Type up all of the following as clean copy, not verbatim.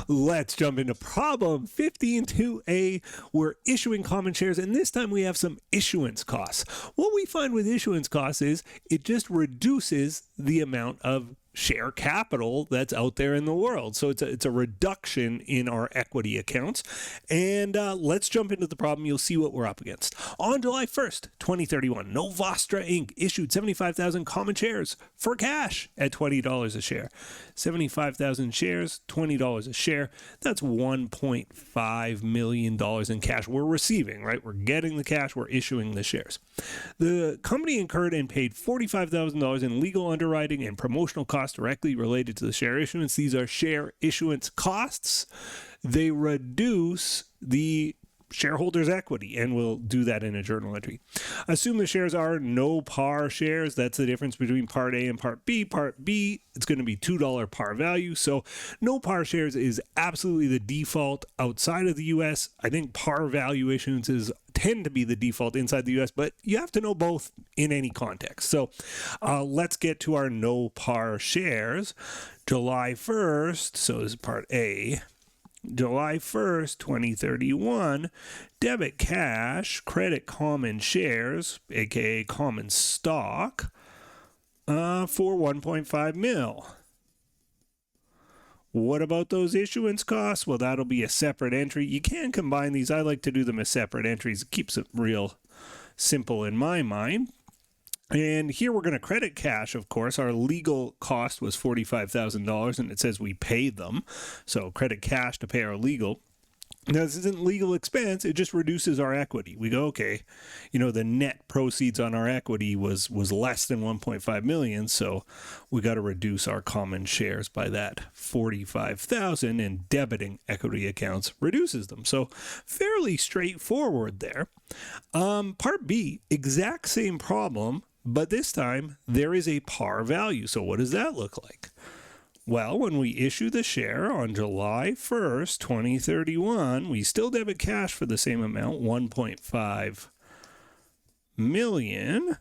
Let's jump into problem 15.2a. We're issuing common shares, and this time we have some issuance costs. What we find with issuance costs is it just reduces the amount of share capital that's out there in the world. So it's a reduction in our equity accounts. And let's jump into the problem. You'll see what we're up against. On July 1st, 2031, Novastra Inc. issued 75,000 common shares for cash at $20 a share. 75,000 shares, $20 a share. That's $1.5 million in cash we're receiving, right? We're getting the cash, we're issuing the shares. The company incurred and paid $45,000 in legal underwriting and promotional costs directly related to the share issuance. These are share issuance costs. They reduce the shareholders' equity, and we'll do that in a journal entry. Assume the shares are no par shares. That's the difference between Part A and Part B. Part B, it's going to be $2 par value. So no par shares is absolutely the default outside of the U.S. I think par value issuances tend to be the default inside the U.S., but you have to know both in any context. So let's get to our no par shares. July 1st, so this is Part A. July 1st, 2031, debit cash, credit common shares, aka common stock, for 1.5 mil. What about those issuance costs? Well, that'll be a separate entry. You can combine these. I like to do them as separate entries. It keeps it real simple in my mind. And here we're going to credit cash, of course. Our legal cost was $45,000, and it says we paid them. So credit cash to pay our legal. Now, this isn't legal expense. It just reduces our equity. We go, okay, the net proceeds on our equity was less than 1.5 million, so we got to reduce our common shares by that 45,000, and debiting equity accounts reduces them. So fairly straightforward there. Part B, exact same problem, but this time there is a par value. So what does that look like? Well, when we issue the share on July 1st, 2031, we still debit cash for the same amount, 1.5 million.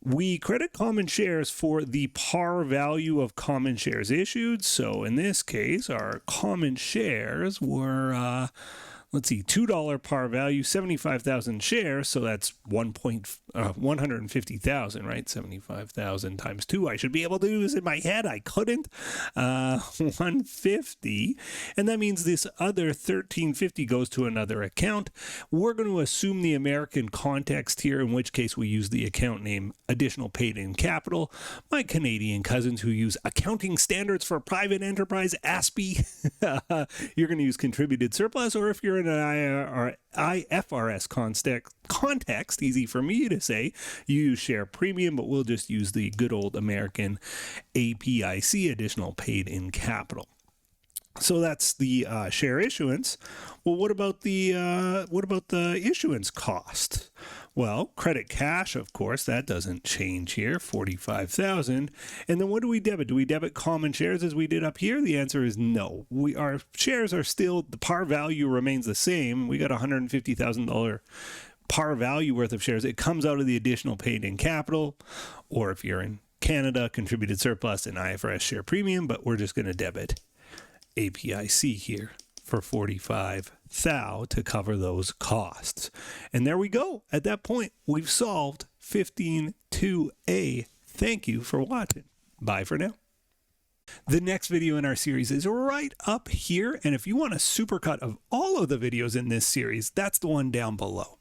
We credit common shares for the par value of common shares issued. So in this case, our common shares were, $2 par value, 75,000 shares. So that's 150,000, right? 75,000 times 2. I should be able to do this in my head. I couldn't. 150. And that means this other 1,350 goes to another account. We're going to assume the American context here, in which case we use the account name additional paid in capital. My Canadian cousins who use accounting standards for private enterprise, ASPE, you're going to use contributed surplus, or if you're in an IFRS context, easy for me to say, you use share premium, but we'll just use the good old American APIC, additional paid in capital. So that's the share issuance. Well, what about the issuance cost? Well, credit cash, of course, that doesn't change here, 45,000. And then what do we debit? Do we debit common shares as we did up here? The answer is no. Our shares are still, the par value remains the same. We got $150,000 par value worth of shares. It comes out of the additional paid in capital, or if you're in Canada, contributed surplus and IFRS share premium, but we're just going to debit APIC here for 45,000 to cover those costs. And there we go. At that point, we've solved 15.2a. Thank you for watching. Bye for now. The next video in our series is right up here. And if you want a supercut of all of the videos in this series, that's the one down below.